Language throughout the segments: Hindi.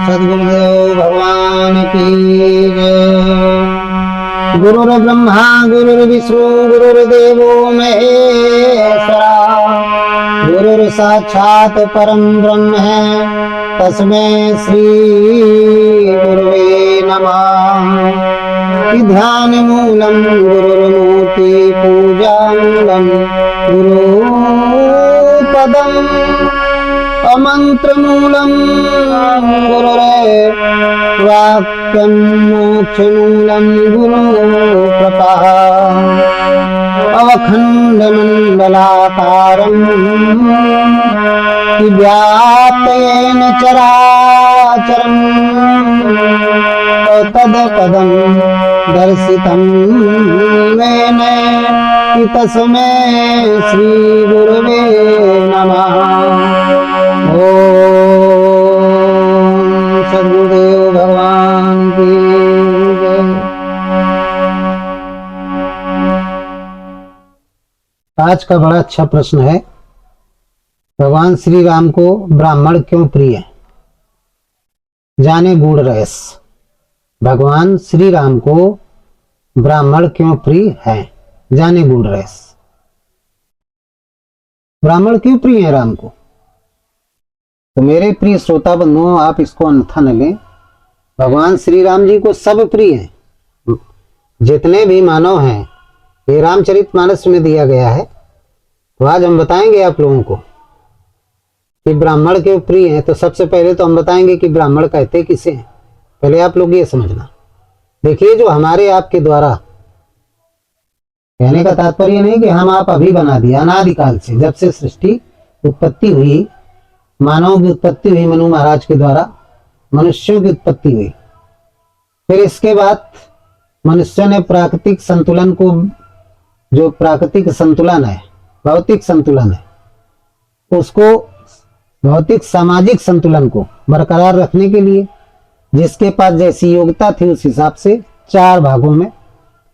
सद्गुरुदेव भगवान की जय। गुरुर्ब्रह्मा गुरुर्विष्णु गुरुर्देवो महेश्वरा, गुरुर् साक्षात् परम ब्रह्म है, तस्मै श्री गुरुवे नमः। ध्यान मूलम गुरुर्मूर्ति पूजा मूलम गुरुपदम, अमंत्र मूलम गुरुर्वाक्यं मोक्ष मूलम गुरु कृपा, अवखंडमंडलाकारं व्याप्तेन चराचरं, तत्पदं दर्शितं येन तस्मै श्री गुरुवे नमः। ओम सद्गुरुदेव भगवान की जय। आज का बड़ा अच्छा प्रश्न है, भगवान श्री राम को ब्राह्मण क्यों प्रिय है? जाने गूढ़ रहस्य। भगवान श्री राम को ब्राह्मण क्यों प्रिय है? जाने गूढ़ रहस्य। ब्राह्मण क्यों प्रिय है राम को? तो मेरे प्रिय श्रोता बंधुओं, आप इसको अन्यथा न लें। भगवान श्री राम जी को सब प्रिय हैं। जितने भी मानव हैं, ये रामचरितमानस में दिया गया है। तो आज हम बताएंगे आप लोगों को कि ब्राह्मण क्यों प्रिय हैं। तो सबसे पहले तो हम बताएंगे कि ब्राह्मण कहते किसे हैं। पहले आप लोग ये समझना। देखिए, जो हमारे आपके द्वारा, कहने का तात्पर्य नहीं कि हम आप अभी बना दिया, अनादिकाल से, जब से सृष्टि उत्पत्ति हुई, मानव की उत्पत्ति हुई मनु महाराज के द्वारा, मनुष्यों की उत्पत्ति हुई। फिर इसके बाद मनुष्य ने प्राकृतिक संतुलन को, जो प्राकृतिक संतुलन है, भौतिक संतुलन है, उसको, भौतिक सामाजिक संतुलन को बरकरार रखने के लिए जिसके पास जैसी योग्यता थी उस हिसाब से 4 भागों में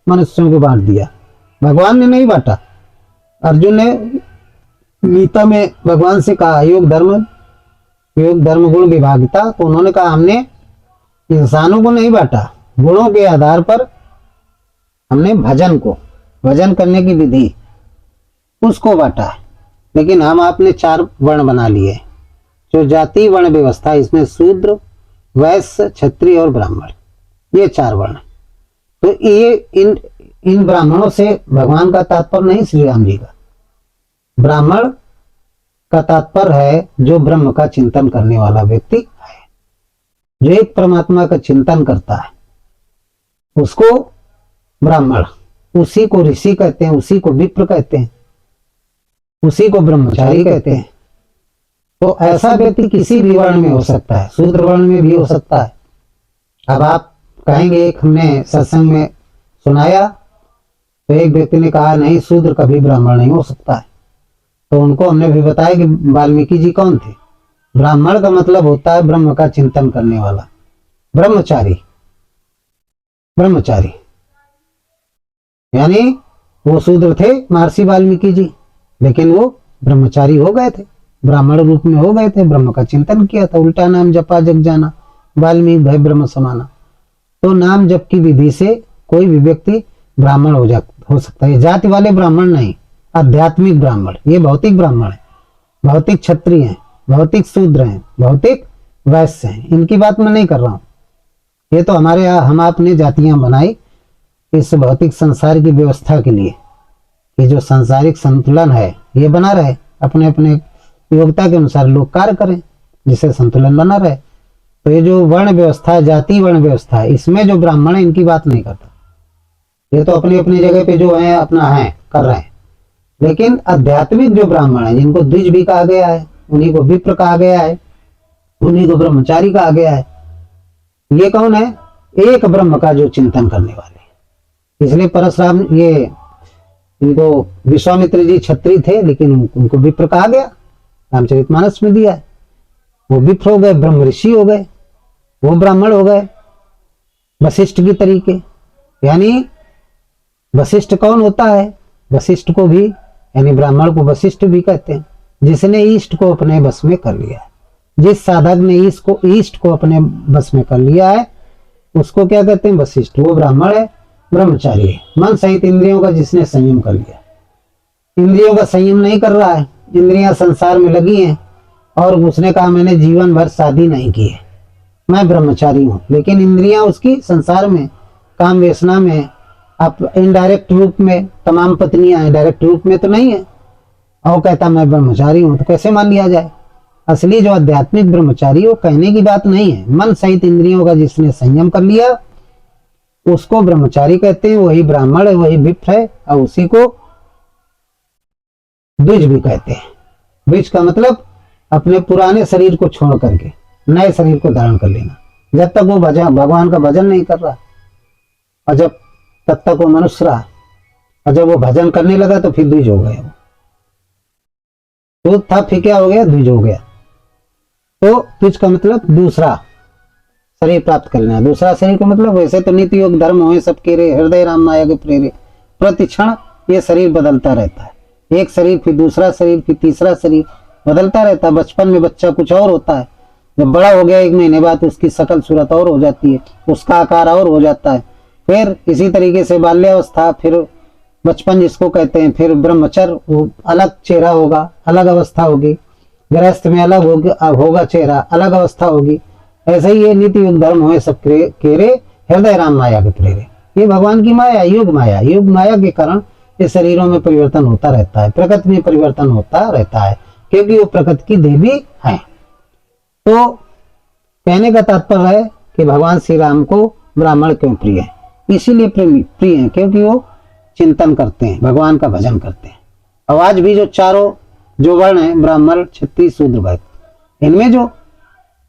मनुष्यों को बांट दिया। भगवान ने नहीं बांटा। अर्जुन ने गीता में भगवान से कहा योग धर्म गुण विभागिता, तो उन्होंने कहा हमने इंसानों को नहीं बांटा, गुणों के आधार पर हमने भजन करने की विधि उसको बांटा है। लेकिन हम आपने 4 वर्ण बना लिए, जो जाति वर्ण व्यवस्था, इसमें शूद्र, वैश्य, क्षत्रिय और ब्राह्मण, ये 4 वर्ण। तो ये इन ब्राह्मणों से भगवान का तात्पर्य नहीं श्री राम जी का। ब्राह्मण का तात्पर्य है जो ब्रह्म का चिंतन करने वाला व्यक्ति है, जो एक परमात्मा का चिंतन करता है, उसको ब्राह्मण, उसी को ऋषि कहते हैं, उसी को विप्र कहते हैं, उसी को ब्रह्मचारी कहते हैं। तो ऐसा व्यक्ति किसी भी वर्ण में हो सकता है, शूद्र वर्ण में भी हो सकता है। अब आप कहेंगे, एक हमने सत्संग में सुनाया, तो एक व्यक्ति ने कहा नहीं, शूद्र कभी ब्राह्मण नहीं हो सकता है। तो उनको हमने भी बताया कि वाल्मीकि जी कौन थे। ब्राह्मण का मतलब होता है ब्रह्म का चिंतन करने वाला, ब्रह्मचारी। यानी वो शूद्र थे महर्षि वाल्मीकि जी, लेकिन वो ब्रह्मचारी हो गए थे, ब्राह्मण रूप में हो गए थे, ब्रह्म का चिंतन किया था। उल्टा नाम जपा जग जाना, वाल्मीकि भय ब्रह्म समाना। तो नाम जप की विधि से कोई भी व्यक्ति ब्राह्मण हो सकता है। जाति वाले ब्राह्मण नहीं, आध्यात्मिक ब्राह्मण, ये भौतिक ब्राह्मण है, भौतिक क्षत्रिय हैं, भौतिक शूद्र हैं, भौतिक वैश्य हैं। इनकी बात मैं नहीं कर रहा हूं। ये तो हमारे यहाँ हम आपने जातियां बनाई इस भौतिक संसार की व्यवस्था के लिए, कि जो सांसारिक संतुलन है ये बना रहे, अपने अपने योग्यता के अनुसार लोग कार्य करें, जिससे संतुलन बना रहे। तो ये जो वर्ण व्यवस्था है, जाति वर्ण व्यवस्था है, इसमें जो ब्राह्मण है इनकी बात नहीं करता। ये तो अपनी अपनी जगह पे जो है अपना है कर रहे हैं। लेकिन आध्यात्मिक जो ब्राह्मण है, जिनको द्विज भी कहा गया है, उन्हीं को विप्र कहा गया है, उन्हीं को ब्रह्मचारी कहा गया है। ये कौन है? एक ब्रह्म का जो चिंतन करने वाले। इसलिए परशुराम, ये इनको विश्वामित्र जी क्षत्रिय थे, लेकिन उनको विप्र कहा गया, रामचरितमानस में दिया है। वो विप्र हो गए, ब्रह्म ऋषि हो गए, वो ब्राह्मण हो गए वशिष्ठ की तरीके। यानी वशिष्ठ कौन होता है? वशिष्ठ को भी, यानी ब्राह्मण को वशिष्ठ भी कहते हैं, जिसने ईष्ट को अपने बस में कर लिया है। जिस साधक ने ईस्ट को अपने बस में कर लिया है उसको क्या कहते हैं? वशिष्ठ। वो ब्राह्मण है, ब्रह्मचारी है। मन सहित इंद्रियों का जिसने संयम कर लिया, इंद्रियों का संयम नहीं कर रहा है, इंद्रियां संसार में लगी हैं और उसने कहा मैंने जीवन भर शादी नहीं की है, मैं ब्रह्मचारी हूं, लेकिन इंद्रियां उसकी संसार में, काम वेसना में, आप इनडायरेक्ट रूप में, तमाम पत्नियां हैं, डायरेक्ट रूप में तो नहीं है, और कहता मैं ब्रह्मचारी हूं, तो कैसे मान लिया जाए? असली जो आध्यात्मिक ब्रह्मचारी वो कहने की बात नहीं है। मन सहित इंद्रियों का जिसने संयम कर लिया उसको ब्रह्मचारी कहते हैं, वही ब्राह्मण है, वही विप्र है, और उसी को द्विज भी कहते हैं। द्विज का मतलब अपने पुराने शरीर को छोड़ करके नए शरीर को धारण कर लेना। जब तक वो भगवान का भजन नहीं कर रहा और तब तक वो मनुष्य रहा, और जब वो भजन करने लगा तो फिर द्विज हो गया। तो था फिर क्या हो गया? द्विज हो गया। तो द्विज का मतलब दूसरा शरीर प्राप्त कर लेना। दूसरा शरीर का मतलब वैसे तो नीति योग धर्म हुए सब केरे, हृदय राम माया के प्रेरे, प्रतिक्षण ये शरीर बदलता रहता है। एक शरीर फिर दूसरा शरीर फिर तीसरा शरीर बदलता रहता है। बचपन में बच्चा कुछ और होता है, जब बड़ा हो गया 1 महीने बाद उसकी शकल सूरत और हो जाती है, उसका आकार और हो जाता है। फिर इसी तरीके से बाल्यावस्था, फिर बचपन जिसको कहते हैं, फिर ब्रह्मचर्य, वो अलग चेहरा होगा, अलग अवस्था होगी। गृहस्थ में अलग होगा चेहरा, अलग अवस्था होगी। ऐसे ही ये नीति युग धर्म हुए सब केरे, हृदय राम माया के प्रेरे। ये भगवान की माया, योग माया। योग माया के कारण इस शरीरों में परिवर्तन होता रहता है, प्रकृति में परिवर्तन होता रहता है, क्योंकि वो प्रकृति की देवी है। तो कहने का तात्पर्य है कि भगवान श्री राम को ब्राह्मण क्यों प्रिय है? इसीलिए प्रिय है क्योंकि वो चिंतन करते हैं, भगवान का भजन करते हैं। और आज भी जो चारों जो वर्ण है, ब्राह्मण क्षत्रिय शूद्र वैश्य, इनमें जो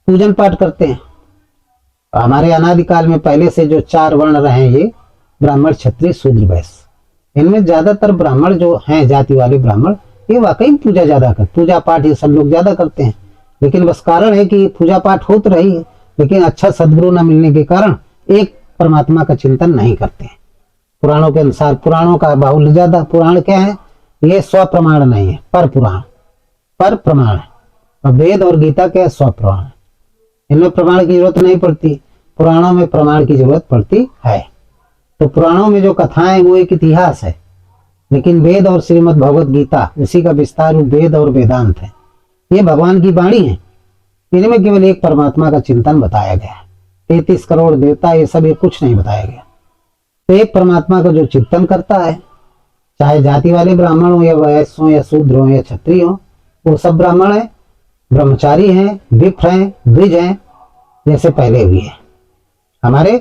पूजन पाठ करते हैं, हमारे अनादिकाल में पहले से जो 4 वर्ण रहे ये ब्राह्मण क्षत्रिय शूद्र वैश्य, इनमें ज्यादातर ब्राह्मण जो हैं, जाति वाले ब्राह्मण, ये वाकई पूजा ज्यादा करते, पूजा पाठ ये सब लोग ज्यादा करते हैं। लेकिन बस कारण है कि पूजा पाठ हो तो रही है, लेकिन अच्छा सद्गुरु न मिलने के कारण एक परमात्मा का चिंतन नहीं करते हैं। पुराणों के अनुसार, पुराणों का बाहुल्य ज्यादा। पुराण क्या है? ये स्वप्रमाण नहीं है, पर पुराण, पर प्रमाण है। और वेद और गीता क्या है? स्वप्रमाण है। इनमें प्रमाण की जरूरत नहीं पड़ती, पुराणों में प्रमाण की जरूरत पड़ती है। तो पुराणों में जो कथाएं वो एक इतिहास है, लेकिन वेद और श्रीमद् भगवत गीता उसी का विस्तार रूप वेद और वेदांत है। ये भगवान की वाणी है, इनमें केवल एक परमात्मा का चिंतन बताया गया है। 33 करोड़ देवता ये सब, ये कुछ नहीं बताया गया। तो एक परमात्मा का जो चिंतन करता है, चाहे जाति वाले ब्राह्मण हो या वैश्य हो या शूद्र हो या क्षत्रिय हो, वो सब ब्राह्मण है, ब्रह्मचारी हैं, विप्र हैं, द्विज हैं, जैसे पहले भी है। हमारे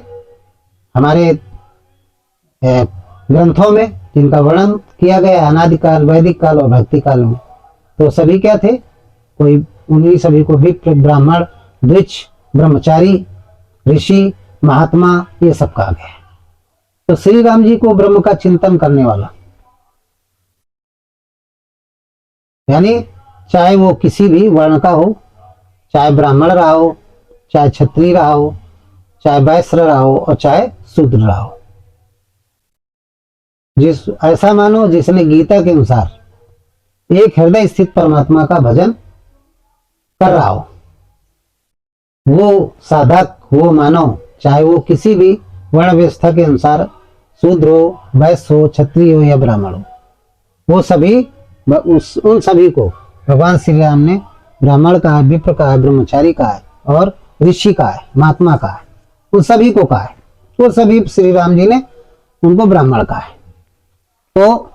ग्रंथों में जिनका वर्णन किया गया अनादिकाल, वैदिक काल और भक्ति काल में, तो सभी क्या थे? कोई उन्हीं सभी को विप्र, ब्राह्मण, द्विज, ब्रह्मचारी, ऋषि, महात्मा ये सब कहा गया है। तो श्री राम जी को ब्रह्म का चिंतन करने वाला, यानी चाहे वो किसी भी वर्ण का हो, चाहे ब्राह्मण रहा हो, चाहे क्षत्रिय रहा हो, चाहे वैश्य रहा हो और चाहे शूद्र रहा हो, ऐसा मानो जिसने गीता के अनुसार एक हृदय स्थित परमात्मा का भजन कर रहा हो, वो साधक, वो मानव, चाहे वो किसी भी वर्ण व्यवस्था के अनुसार शूद्र हो, वैश्य हो, क्षत्रिय हो या ब्राह्मण हो, वो सभी उन सभी को भगवान श्री राम ने ब्राह्मण कहा है, विप्र कहा है, ब्रह्मचारी कहा है और ऋषि कहा है, महात्मा कहा है, उन सभी को कहा है। वो सभी श्री राम जी ने उनको ब्राह्मण कहा है। तो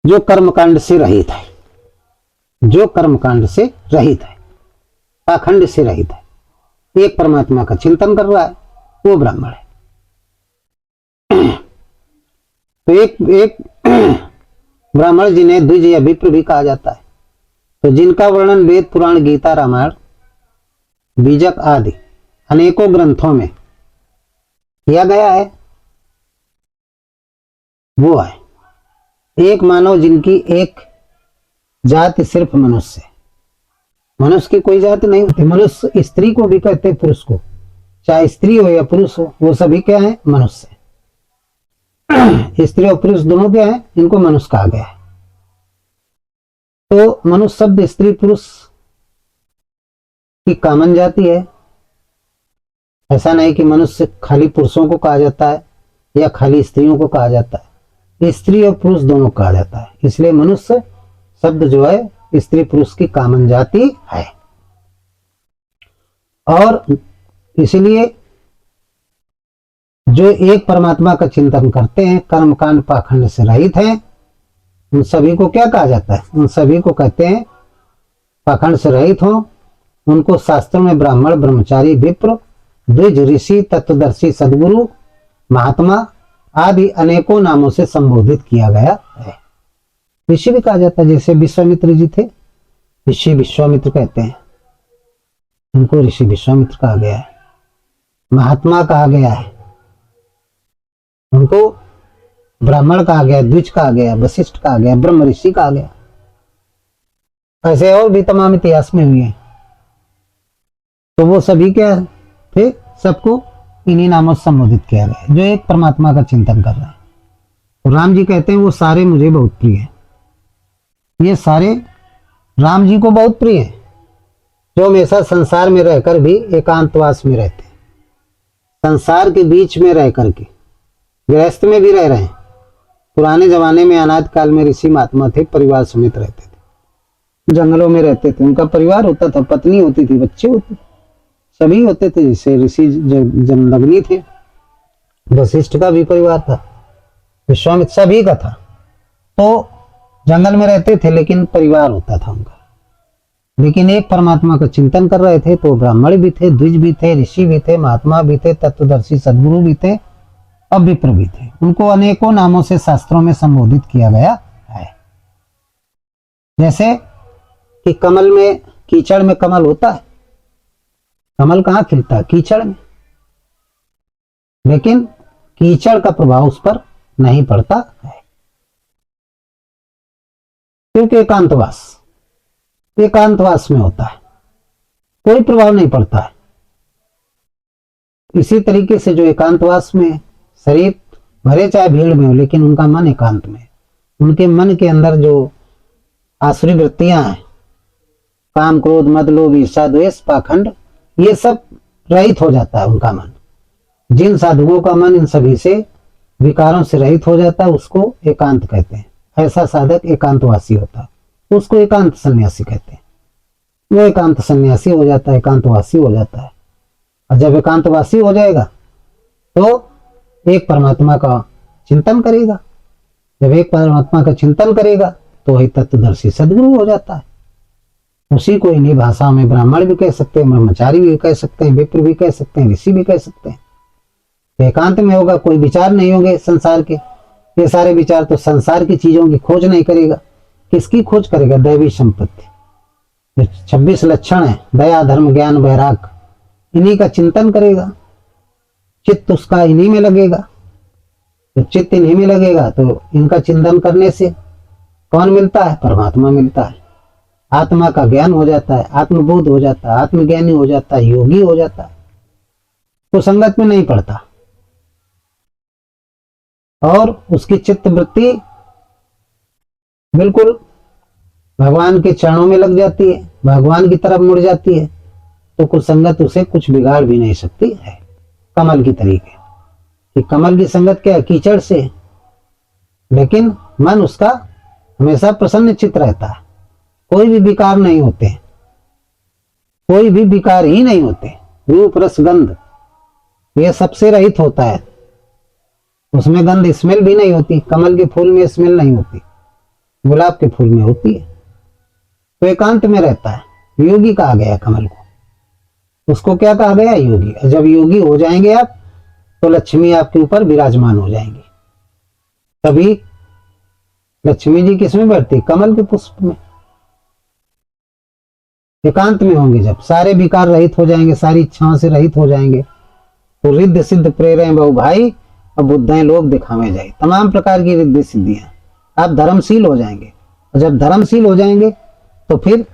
जो कर्मकांड से रहित है, जो कर्मकांड से रहित है, पाखंड से रहित है, एक परमात्मा का चिंतन कर रहा है, वो ब्राह्मण है। तो एक ब्राह्मण जिन्हें द्विज या विप्र भी कहा जाता है, तो जिनका वर्णन वेद, पुराण, गीता, रामायण, बीजक आदि अनेकों ग्रंथों में किया गया है, वो है एक मानव जिनकी एक जाति सिर्फ मनुष्य है। मनुष्य की कोई जाति नहीं होती। मनुष्य स्त्री को भी कहते हैं, पुरुष को, चाहे स्त्री हो या पुरुष हो, वो सभी क्या है? मनुष्य। स्त्री और पुरुष दोनों क्या है? इनको मनुष्य कहा गया है। तो मनुष्य शब्द स्त्री पुरुष की कामन जाति है। ऐसा नहीं कि मनुष्य खाली पुरुषों को कहा जाता है या खाली स्त्रियों को कहा जाता है, स्त्री और पुरुष दोनों कहा जाता है। इसलिए मनुष्य शब्द जो है स्त्री पुरुष की कामन जाति है। और इसलिए जो एक परमात्मा का चिंतन करते हैं, कर्मकांड पाखंड से रहित हैं, उन सभी को क्या कहा जाता है? उन सभी को कहते हैं पाखंड से रहित हो। उनको शास्त्रों में ब्राह्मण, ब्रह्मचारी, विप्र, द्विज, ऋषि, तत्वदर्शी, सदगुरु, महात्मा आदि अनेकों नामों से संबोधित किया गया है। ऋषि भी कहा जाता है, जैसे विश्वामित्र जी थे, ऋषि विश्वामित्र कहते हैं, उनको ऋषि विश्वामित्र कहा गया है। महात्मा कहा गया है, उनको ब्राह्मण कहा गया, द्विज कहा गया, वशिष्ठ कहा गया, ब्रह्म ऋषि कहा गया। ऐसे और भी तमाम इतिहास में हुए हैं। तो वो सभी क्या थे? सबको इन्हीं नामों से संबोधित किया गया, जो एक परमात्मा का चिंतन कर रहे हैं। तो राम जी कहते हैं वो सारे मुझे बहुत प्रिय हैं। ये सारे राम जी को बहुत प्रिय हैं, जो हमेशा संसार में रहकर भी एकांतवास में रहते हैं, संसार के बीच में रह करके गृहस्थ में भी रह रहे हैं। पुराने जमाने में अनादि काल में ऋषि महात्मा थे, परिवार समेत रहते थे, जंगलों में रहते थे। उनका परिवार होता था, पत्नी होती थी, बच्चे होते, सभी होते थे। जैसे ऋषि जमदग्नि थे, वशिष्ठ का भी परिवार था, विश्वामित्र सभी का था। तो जंगल में रहते थे, लेकिन परिवार होता था उनका। लेकिन एक परमात्मा का चिंतन कर रहे थे, तो ब्राह्मण भी थे, द्विज भी थे, ऋषि भी थे, महात्मा भी थे, तत्वदर्शी सदगुरु भी थे और विप्र भी थे। उनको अनेकों नामों से शास्त्रों में संबोधित किया गया है। जैसे कि कमल में, कीचड़ में कमल होता है, कमल कहाँ खिलता है? कीचड़ में। लेकिन कीचड़ का प्रभाव उस पर नहीं पड़ता है, क्योंकि एकांतवास में होता है, कोई प्रभाव नहीं पड़ता है। इसी तरीके से जो एकांतवास में शरीर भरे चाहे भीड़ में हो, लेकिन उनका मन एकांत में, उनके मन के अंदर जो आसुरी वृत्तियां हैं, काम, क्रोध, मद, लोभ, ईर्ष्या, द्वेष, पाखंड, ये सब रहित हो जाता है उनका मन। जिन साधुओं का मन इन सभी से विकारों से रहित हो जाता है, उसको एकांत कहते हैं। ऐसा साधक एकांतवासी होता है, उसको एकांत सन्यासी कहते हैं। वो एकांत सन्यासी हो जाता है, एकांतवासी हो जाता है। और जब एकांतवासी हो जाएगा तो एक परमात्मा का चिंतन करेगा। जब एक परमात्मा का चिंतन करेगा तो वही तत्वदर्शी सदगुरु हो जाता है। उसी को इन्हीं भाषाओं में ब्राह्मण भी कह सकते हैं, ब्रह्मचारी भी कह सकते हैं, विप्र भी कह सकते हैं, ऋषि भी कह सकते हैं। तो एकांत में होगा, कोई विचार नहीं होंगे संसार के। ये सारे विचार तो संसार की चीजों की खोज नहीं करेगा। किसकी खोज करेगा? दैवी संपत्ति। जो 26 लक्षण है, दया, धर्म, ज्ञान, वैराग, इन्हीं का चिंतन करेगा। चित्त उसका इन्हीं में लगेगा। जब चित्त इन्हीं में लगेगा तो इनका चिंतन करने से कौन मिलता है? परमात्मा मिलता है। आत्मा का ज्ञान हो जाता है, आत्मबोध हो जाता है, आत्मज्ञानी हो जाता है, योगी हो जाता है, तो संगत में नहीं पड़ता और उसकी चित्त वृत्ति बिल्कुल भगवान के चरणों में लग जाती है, भगवान की तरफ मुड़ जाती है। तो कुछ संगत उसे कुछ बिगाड़ भी नहीं सकती है। कमल की तरीके कि कमल की संगत क्या है? कीचड़ से, लेकिन मन उसका हमेशा प्रसन्न चित्त रहता है। कोई भी विकार नहीं होते, कोई भी विकार ही नहीं होते। रूप, रस, गंध, ये सबसे रहित होता है। उसमें गंध, स्मेल भी नहीं होती। कमल के फूल में स्मेल नहीं होती, गुलाब के फूल में होती है। तो एकांत में रहता है। योगी कहा गया कमल को। उसको क्या कहा गया? योगी। जब योगी हो जाएंगे आप तो लक्ष्मी आपके ऊपर विराजमान हो जाएंगी। तभी लक्ष्मी जी किसमें बैठती? कमल के पुष्प में। एकांत में होंगे, जब सारे विकार रहित हो जाएंगे, सारी इच्छाओं से रहित हो जाएंगे, तो रिद्ध सिद्ध प्रेरय बहु भाई और बुद्धाएं लोग दिखावे जाए। तमाम प्रकार की रिद्धि सिद्धियां, आप धर्मशील हो जाएंगे। और जब धर्मशील हो जाएंगे तो फिर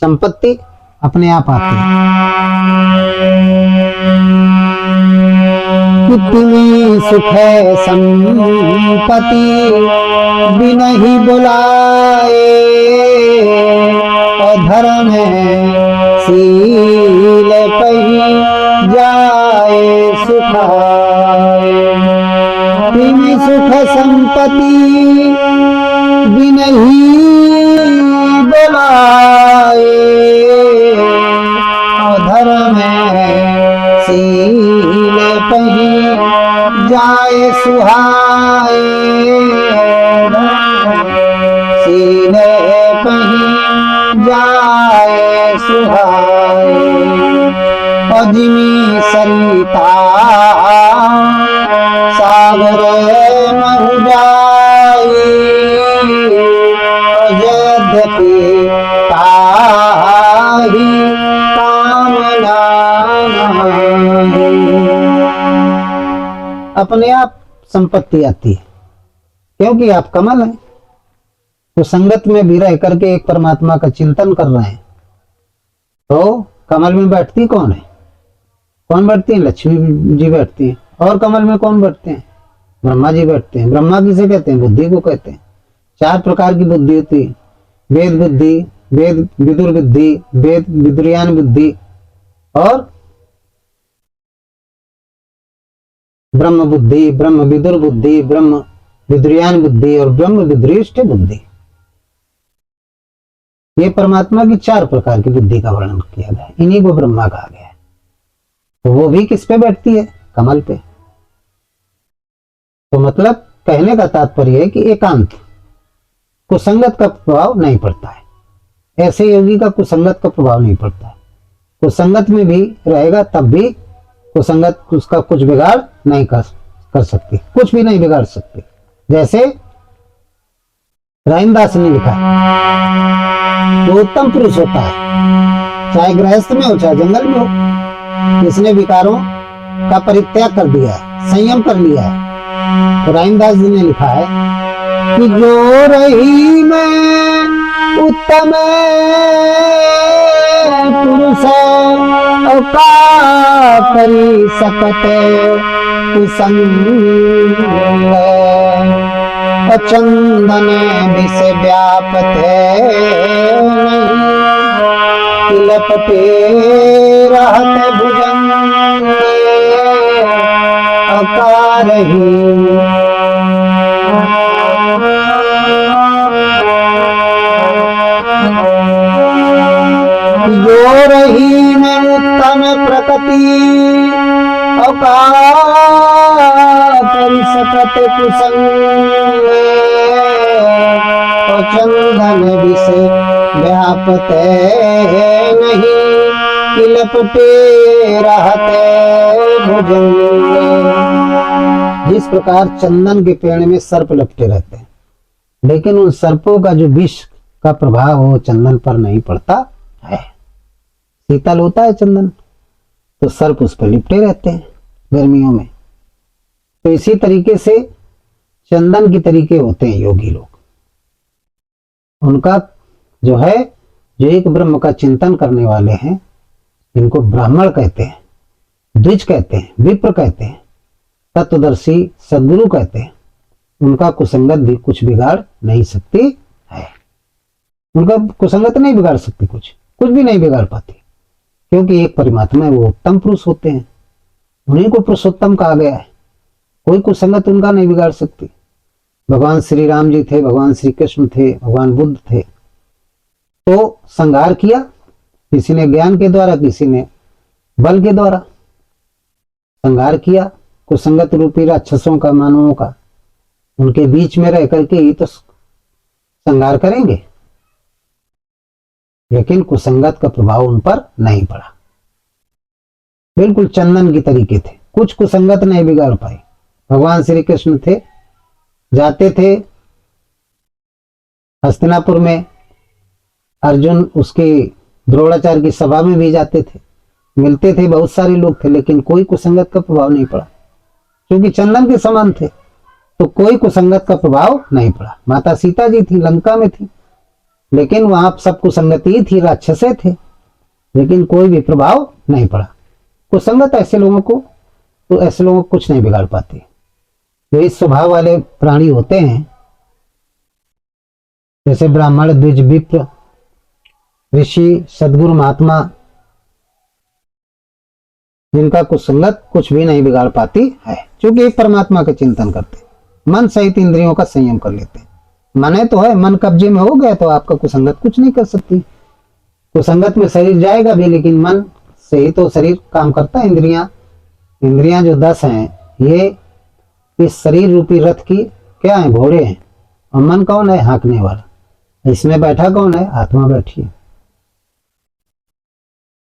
संपत्ति अपने आप आती है। कितनी सुख है संपत्ति बिन ही बुलाए, और धर्म है सील पही जाए सुखाए। तिमी सुख संपत्ति बिनही बोलाए। धर्म सील पही जाए सुहाए। सील पही जाए सुहाए। अजमी सरिता सागर महु जाए। यद्यपि ताहि कामना अपने आप संपत्ति आती है, क्योंकि आप कमल हैं। तो संगत में भी रह करके एक परमात्मा का चिंतन कर रहे हैं। तो कमल में बैठती कौन है? कौन बैठती है? लक्ष्मी जी बैठती हैं। और कमल में कौन बैठते हैं? ब्रह्मा जी बैठते हैं। ब्रह्मा किसे कहते हैं? बुद्धि को कहते हैं। 4 प्रकार की बुद्धि होती है। वेद बुद्धि, वेद विदुर बुद्धि, वेद विदुरयान बुद्धि और ब्रह्म बुद्धि, ब्रह्म विदुर बुद्धि, ब्रह्म विदुरयान बुद्धि और ब्रह्म विदुरिष्ट बुद्धि। ये परमात्मा की 4 प्रकार की बुद्धि का वर्णन किया गया है। इन्हीं को ब्रह्मा कहा गया है। तो वो भी किस पे बैठती है? कमल पे। तो मतलब कहने का तात्पर्य है कि एकांत कुसंगत का प्रभाव नहीं पड़ता है। ऐसे योगी का कुसंगत का प्रभाव नहीं पड़ता है। कुसंगत में भी रहेगा तब भी कुसंगत उसका कुछ बिगाड़ नहीं कर सकती, कुछ भी नहीं बिगाड़ सकती। जैसे रहीमदास ने लिखा, वो उत्तम पुरुष होता है, चाहे गृहस्थ में हो चाहे जंगल में हो। इसने विकारों का परित्याग कर दिया है, संयम कर लिया है। तो रहीमदास जी ने लिखा है कि जो रही मैं उत्तम पुरुष का करी सकते कुसंग। चंदन विष व्यापत लपटे रहत भुजंग अकारही। जो रही में उत्तम प्रकृति करी सकत कुसंग। चंदन विष व्यापत नहीं लपटे रहते भुजंग। जिस प्रकार चंदन के पेड़ में सर्प लपटे रहते हैं, लेकिन उन सर्पों का जो विष का प्रभाव वो चंदन पर नहीं पड़ता है। शीतल होता है चंदन, तो सर्प उस पर लिपटे रहते हैं गर्मियों में। तो इसी तरीके से चंदन के तरीके होते हैं योगी लोग। उनका जो है, जो एक ब्रह्म का चिंतन करने वाले हैं, इनको ब्राह्मण कहते हैं, द्विज कहते हैं, विप्र कहते हैं, तत्वदर्शी सद्गुरु कहते हैं। उनका कुसंगत भी कुछ बिगाड़ नहीं सकती है। उनका कुसंगत नहीं बिगाड़ सकती, कुछ भी नहीं बिगाड़ पाती, क्योंकि एक परमात्मा है, वो उत्तम पुरुष होते हैं। उन्हीं को पुरुषोत्तम कहा गया है। कोई कुसंगत उनका नहीं बिगाड़ सकती। भगवान श्री राम जी थे, भगवान श्री कृष्ण थे, भगवान बुद्ध थे, तो संहार किया, किसी ने ज्ञान के द्वारा, किसी ने बल के द्वारा संहार किया कुसंगत रूपी राक्षसों का, मानवों का। उनके बीच में रह करके ही तो संहार करेंगे, लेकिन कुसंगत का प्रभाव उन पर नहीं पड़ा। बिल्कुल चंदन की तरीके थे, कुछ कुसंगत नहीं बिगाड़ पाए। भगवान श्री कृष्ण थे, जाते थे हस्तिनापुर में, अर्जुन उसके द्रोणाचार्य की सभा में भी जाते थे, मिलते थे, बहुत सारे लोग थे, लेकिन कोई कुसंगत का प्रभाव नहीं पड़ा, क्योंकि चंदन के समान थे। तो कोई कुसंगत का प्रभाव नहीं पड़ा। माता सीता जी थी, लंका में थी, लेकिन वहां सब कुसंगति थी, राक्षसे थे, लेकिन कोई भी प्रभाव नहीं पड़ा। कुसंगत ऐसे लोगों को, तो ऐसे लोगों को कुछ नहीं बिगाड़ पाते। जो इस स्वभाव वाले प्राणी होते हैं, जैसे ब्राह्मण, द्विज, विप्र, ऋषि, सद्गुरु, महात्मा, जिनका कुसंगत कुछ भी नहीं बिगाड़ पाती है, क्योंकि एक परमात्मा का चिंतन करते, मन सहित इंद्रियों का संयम कर लेते। मन है तो है, मन कब्जे में हो गया तो आपका कुसंगत कुछ नहीं कर सकती। कुसंगत में शरीर जाएगा भी, लेकिन मन से ही तो शरीर काम करता है। इंद्रियां जो 10 हैं, ये इस शरीर रूपी रथ की क्या है, घोड़े हैं। और मन कौन है, हाँकने वाला। इसमें बैठा कौन है, आत्मा बैठी है।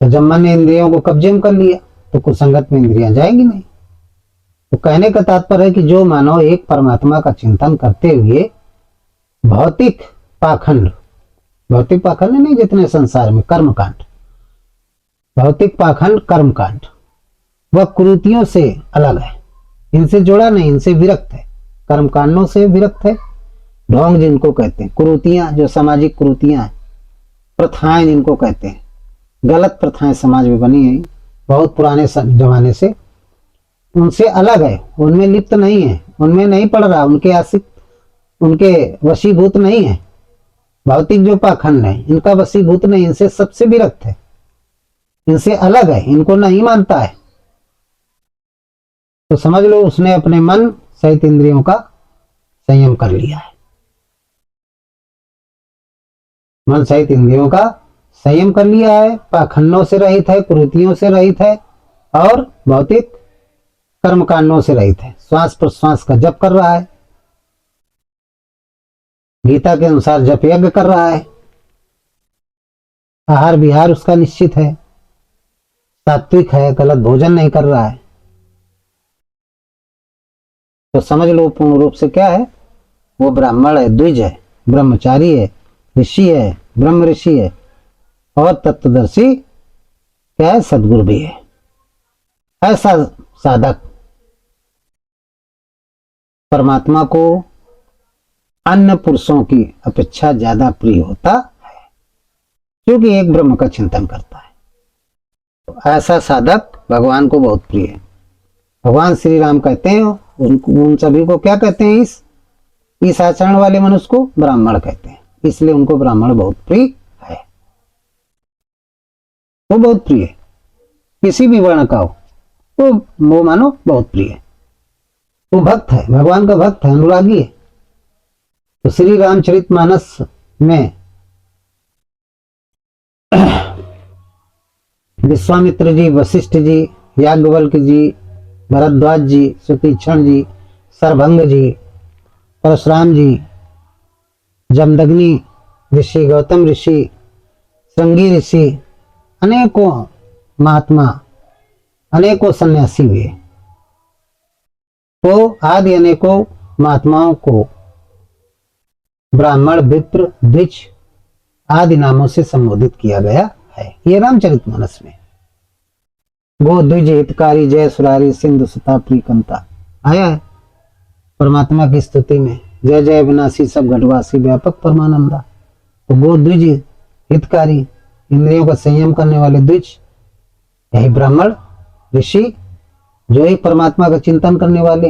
तो जब मन ने इंद्रियों को कब्जे में कर लिया तो कुसंगत में इंद्रियां जाएंगी नहीं। तो कहने का तात्पर्य है कि जो मानव एक परमात्मा का चिंतन करते हुए भौतिक पाखंड नहीं, जितने संसार में कर्मकांड, भौतिक पाखंड कर्मकांड, वह कुरीतियों से अलग है, इनसे जुड़ा नहीं, इनसे विरक्त है, कर्मकांडों से विरक्त है। ढोंग जिनको कहते हैं, कुरीतियां जो सामाजिक कुरीतियां हैं, प्रथाएं जिनको कहते हैं, गलत प्रथाएं समाज में बनी है बहुत पुराने जमाने से, उनसे अलग है, उनमें लिप्त नहीं है, उनमें नहीं पड़ रहा, उनके आशिक, उनके वशीभूत नहीं है। भौतिक जो पाखंड है इनका वशीभूत नहीं, इनसे सबसे विरक्त है, इनसे अलग है, इनको नहीं मानता है। तो समझ लो उसने अपने मन सहित इंद्रियों का संयम कर लिया है। मन सहित इंद्रियों का संयम कर लिया है, पाखंडों से रहित है, कुरीतियों से रहित है और भौतिक कर्मकांडों से रहित है। श्वास प्रश्वास का जप कर रहा है, गीता के अनुसार जप यज्ञ कर रहा है, आहार विहार उसका निश्चित है, सात्विक है, गलत भोजन नहीं कर रहा है। तो समझ लो पूर्ण रूप से क्या है, वो ब्राह्मण है, द्विज है, ब्रह्मचारी है, ऋषि है, ब्रह्म ऋषि है और तत्वदर्शी क्या है, सदगुरु भी है। ऐसा साधक परमात्मा को अन्य पुरुषों की अपेक्षा ज्यादा प्रिय होता है, क्योंकि एक ब्रह्म का चिंतन करता है। तो ऐसा साधक भगवान को बहुत प्रिय है। भगवान श्री राम कहते हैं उन सभी को क्या कहते हैं, इस आचरण वाले मनुष्य को ब्राह्मण कहते हैं, इसलिए उनको ब्राह्मण बहुत प्रिय है। वो बहुत प्रिय है, किसी भी वर्ण का हो तो वो मानो बहुत प्रिय है। वो भक्त है, भगवान का भक्त है, अनुरागी है। तो श्री रामचरितमानस में विश्वामित्र जी, वशिष्ठ जी, याज्ञवल्क्य जी, भरद्वाज जी, सुतीक्षण जी, सरभंग जी, परशुराम जी, जमदग्नि ऋषि, गौतम ऋषि, श्रृंगी ऋषि, अनेकों महात्मा, अनेकों सन्यासी हुए। तो आदि अनेकों महात्माओं को ब्राह्मण, विप्र, द्विज आदि नामों से संबोधित किया गया है। ये रामचरितमानस में गो द्विज हितकारी जय सुरारी सिंधु सुता प्रीकंता आया है। परमात्मा की स्तुति में जय जय विनाशी सब घटवासी व्यापक परमानंदा। तो गो द्विज हितकारी, इंद्रियों का संयम करने वाले द्विज, यही ब्राह्मण ऋषि जो एक परमात्मा का चिंतन करने वाले,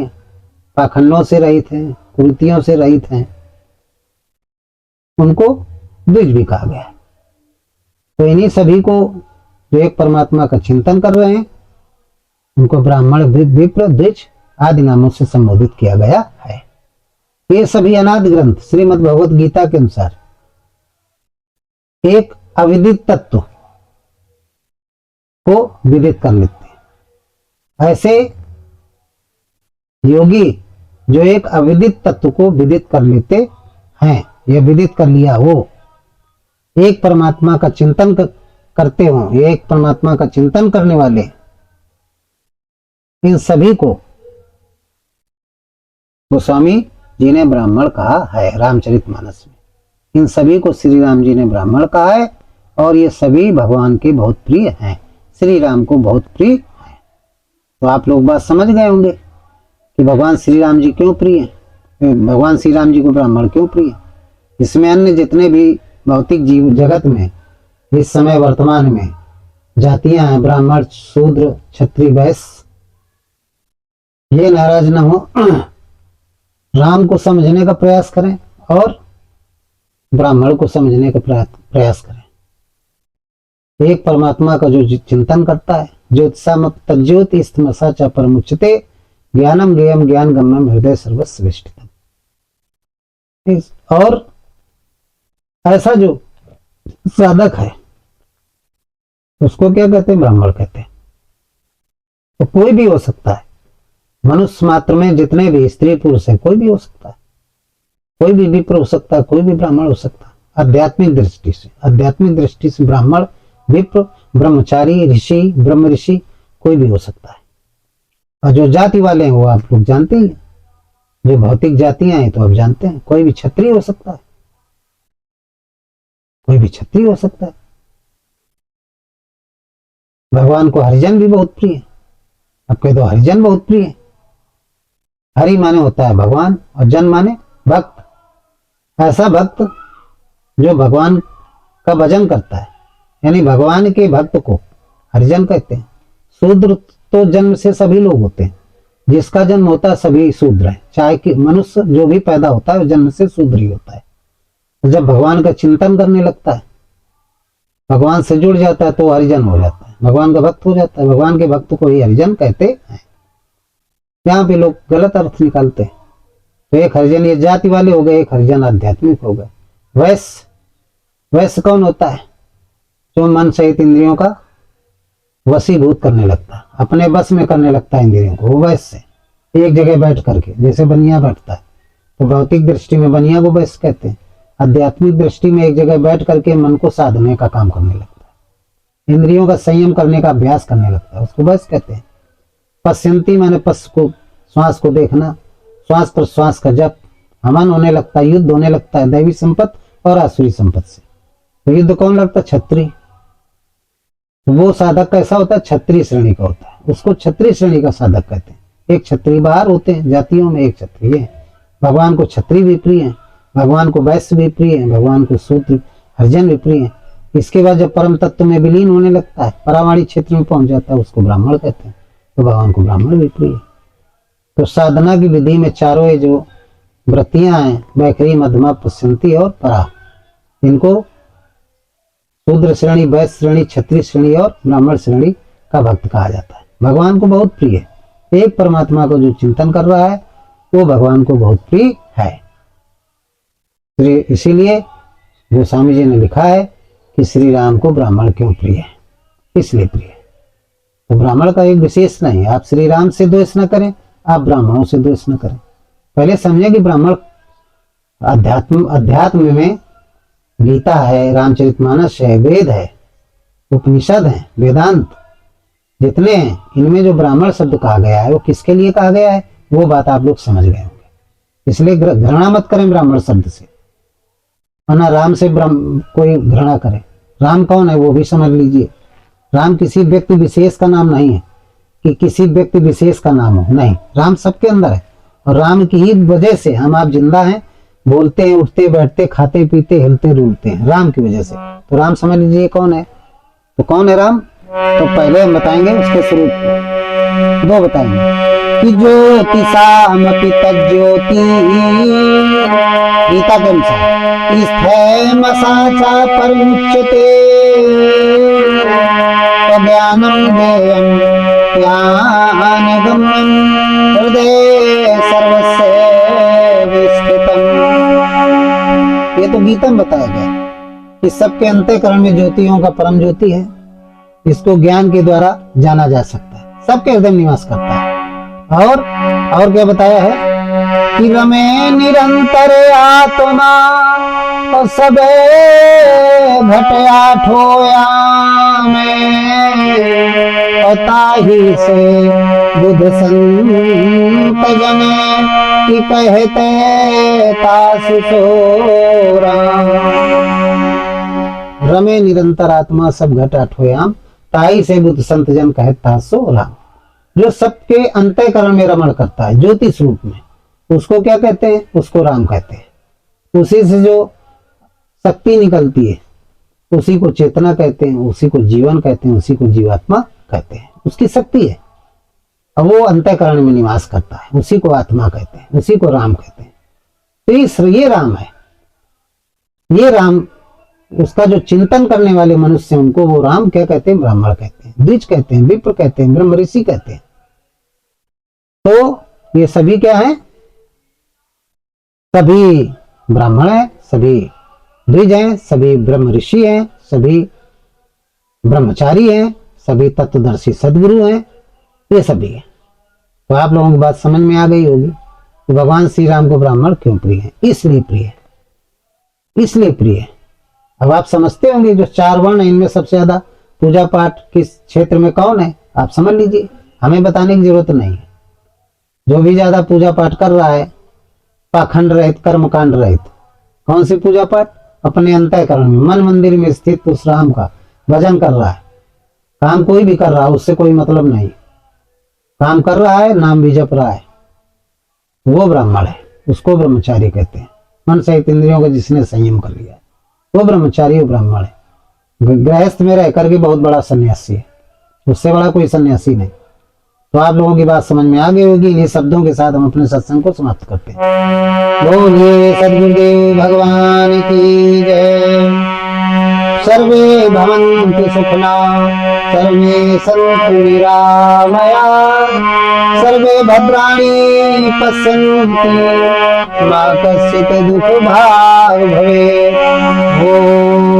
पाखंडों से रहित हैं, कुरीतियों से रहित हैं, उनको द्विज भी कहा गया। तो इन्हीं सभी को जो एक परमात्मा का चिंतन कर रहे हैं उनको ब्राह्मण, विप्र, द्विज आदि नामों से संबोधित किया गया है। ये सभी अनादि ग्रंथ श्रीमद् भगवत गीता के अनुसार एक अविदित तत्व को विदित कर लेते हैं। ऐसे योगी जो एक अविदित तत्व को विदित कर लेते हैं, यह विदित कर लिया हो, एक परमात्मा का चिंतन करते हो, एक परमात्मा का चिंतन करने वाले, इन सभी को गोस्वामी जी ने ब्राह्मण कहा है रामचरितमानस में। इन सभी को श्री राम जी ने ब्राह्मण कहा है और ये सभी भगवान के बहुत प्रिय हैं, श्री राम को बहुत प्रिय है। तो आप लोग बात समझ गए होंगे कि भगवान श्री राम जी क्यों प्रिय है, भगवान श्री राम जी को ब्राह्मण क्यों प्रिय है। इसमें अन्य जितने भी भौतिक जीव जगत में इस समय वर्तमान में जातियां हैं, ब्राह्मण, शूद्र, क्षत्रिय, वैश्य, ये नाराज न हो, राम को समझने का प्रयास करें और ब्राह्मण को समझने का प्रयास करें। एक परमात्मा का जो चिंतन करता है ज्योतिषाम तज्ज्योति स्तमसा च परमुच्यते ज्ञानम ज्ञेयम ज्ञान गम्यम हृदय सर्वस्वेष्टितम। और ऐसा जो साधक है उसको क्या कहते हैं? ब्राह्मण कहते हैं। तो कोई भी हो सकता है, मनुष्य मात्र में जितने भी स्त्री पुरुष है कोई भी हो सकता है, कोई भी विप्र हो सकता है, कोई भी ब्राह्मण हो सकता है। आध्यात्मिक दृष्टि से ब्राह्मण, विप्र, ब्रह्मचारी, ऋषि, ब्रह्म ऋषि कोई भी हो सकता है। और जो जाति वाले हैं वो आप लोग जानते ही हैं, जो भौतिक जातियां हैं तो आप जानते हैं, कोई भी क्षत्रिय हो सकता है, कोई भी क्षत्रिय हो सकता है। भगवान को हरिजन भी बहुत प्रिय है। अब कह दो हरिजन बहुत प्रिय है। हरि माने होता है भगवान और जन माने भक्त। ऐसा भक्त जो भगवान का भजन करता है, यानी भगवान के भक्त को हरिजन कहते हैं। शूद्र तो जन्म से सभी लोग होते हैं, जिसका जन्म होता है सभी शूद्र है। चाहे कि मनुष्य जो भी पैदा होता है वो जन्म से शूद्र ही होता है। जब भगवान का चिंतन करने लगता है, भगवान से जुड़ जाता है तो हरिजन हो जाता है, भगवान का भक्त हो जाता है। भगवान के भक्त को ही हरिजन कहते हैं। यहाँ पे लोग गलत अर्थ निकालते हैं। तो एक हरिजन ये जाति वाले हो गए, एक हरिजन आध्यात्मिक हो गए। वैश्य कौन होता है? जो मन सहित इंद्रियों का वशीभूत करने लगता है, अपने बस में करने लगता है इंद्रियों को। वो वैश्य एक जगह बैठ करके, जैसे बनिया बैठता है, तो भौतिक दृष्टि में बनिया को वैश्य कहते हैं। आध्यात्मिक दृष्टि में एक जगह बैठ करके मन को साधने का काम करने लगता है, इंद्रियों का संयम करने का अभ्यास करने लगता है, उसको वैश्य कहते हैं। पश्यंती माने पश्च को, श्वास को देखना, श्वास प्रश्वास का जप, हवन होने लगता है, युद्ध होने लगता है दैवी संपत्ति और आसुरी संपत्ति से। तो युद्ध कौन लगता है? क्षत्रिय। वो साधक कैसा होता है? क्षत्रिय श्रेणी का होता है, उसको क्षत्रिय श्रेणी का साधक कहते हैं। एक क्षत्रिय बाहर होते हैं जातियों में, एक क्षत्रिय है। भगवान को क्षत्रिय भी प्रिय है, भगवान को वैश्य भी प्रिय है, भगवान को शूद्र हरिजन भी प्रिय है। इसके बाद जब परम तत्व में विलीन होने लगता है, परावाणी क्षेत्र में पहुंच जाता है, उसको ब्राह्मण कहते हैं। तो भगवान को ब्राह्मण भी प्रिय है। तो साधना की विधि में चारों ये जो वृत्तियां हैं, वैखरी, मध्यमा, पश्यंती और परा, इनको शूद्र श्रेणी, वैश्य श्रेणी, क्षत्रिय श्रेणी और ब्राह्मण श्रेणी का भक्त कहा जाता है। भगवान को बहुत प्रिय है। एक परमात्मा को जो चिंतन कर रहा है वो भगवान को बहुत प्रिय है। इसीलिए गोस्वामी जी ने लिखा है कि श्री राम को ब्राह्मण क्यों प्रिय है, इसलिए प्रिय है। तो ब्राह्मण का एक विशेष नहीं है, आप श्री राम से द्वेष न करें, आप ब्राह्मणों से द्वेष न करें। पहले समझे कि ब्राह्मण अध्यात्म में गीता है, रामचरितमानस है, वेद है, उपनिषद है, वेदांत जितने हैं, इनमें जो ब्राह्मण शब्द कहा गया है वो किसके लिए कहा गया है, वो बात आप लोग समझ गए होंगे। इसलिए घृणा मत करें ब्राह्मण शब्द से, वरना राम से कोई घृणा करे। राम कौन है वो भी समझ लीजिए। राम किसी व्यक्ति विशेष का नाम नहीं है कि किसी व्यक्ति विशेष का नाम हो, नहीं, राम सबके अंदर है। और राम की ही वजह से हम आप जिंदा हैं, बोलते हैं, उठते बैठते, खाते पीते, हिलते डुलते हैं, राम की वजह से। तो राम समझ लीजिए कौन है। तो कौन है राम? तो पहले हम बताएंगे उसके स्वरूप को, दो बताएंगे कि ज्योतिषामपि तज्ज्योति, गीता के अनुसार स्थैमसा परमुच्यते ज्ञानम ज्ञेयं ज्ञानगम्यं हृदय सर्वस्य विस्थितम्। ये तो गीता में बताया गया कि सबके अंतःकरण में ज्योतियों का परम ज्योति है, इसको ज्ञान के द्वारा जाना जा सकता है, सबके हृदय में निवास करता है। और क्या बताया है कि रमे निरंतर आत्मा तो सबे घटया ठोया में, ताही से बुध संत जने की कहते तासु सोरा। रमे निरंतर आत्मा सब घट आठोयाम, ताई से बुद्ध संत जन कहे तासो राम। जो सबके अंतःकरण में रमण करता है ज्योतिष रूप में, उसको क्या कहते हैं? उसको राम कहते हैं। उसी से जो शक्ति निकलती है उसी को चेतना कहते हैं, उसी को जीवन कहते हैं, उसी को जीवात्मा कहते हैं। उसकी शक्ति है, अब वो अंतःकरण में निवास करता है, उसी को आत्मा कहते हैं, उसी को राम कहते हैं। तो ये राम है। ये राम उसका जो चिंतन करने वाले मनुष्य हैं उनको वो राम क्या कहते हैं? ब्राह्मण कहते हैं, द्विज कहते हैं, विप्र कहते हैं, ब्रह्म ऋषि कहते हैं। तो ये सभी क्या है? सभी ब्राह्मण है, सभी द्विज हैं, सभी ब्रह्म ऋषि हैं, सभी ब्रह्मचारी हैं, सभी तत्वदर्शी सदगुरु हैं, ये सभी है। तो आप लोगों की बात समझ में आ गई होगी कि भगवान श्री राम को ब्राह्मण क्यों प्रिय है। इसलिए प्रिय है, इसलिए प्रिय है। अब आप समझते होंगे जो 4 वर्ण है इनमें सबसे ज्यादा पूजा पाठ किस क्षेत्र में कौन है? आप समझ लीजिए, हमें बताने की जरूरत नहीं है। जो भी ज्यादा पूजा पाठ कर रहा है पाखंड रहित, कर्मकांड रहित, कौन सी पूजा पाठ? अपने अंतःकरण में मन मंदिर में स्थित उस राम का भजन कर रहा है। काम कोई भी कर रहा है, उससे कोई मतलब नहीं, काम कर रहा है, नाम भी जप रहा है, वो ब्राह्मण है, उसको ब्रह्मचारी कहते हैं। मन सहित इंद्रियों का जिसने संयम कर लिया वो ब्रह्मचारी, वो ब्राह्मण है। गृहस्थ में रह करके बहुत बड़ा सन्यासी है, उससे बड़ा कोई सन्यासी नहीं। तो आप लोगों की बात समझ में आ गई होगी। इन्हीं शब्दों के साथ हम अपने सत्संग को समाप्त करते हैं। बोलिए सद्गुरुदेव भगवान की जय। सर्वे भवन्तु सुखिनः, सर्वे सन्तु निरामया, सर्वे भद्राणि पश्यन्तु मा कश्चित् दुःखभाग् भवेत्। ओम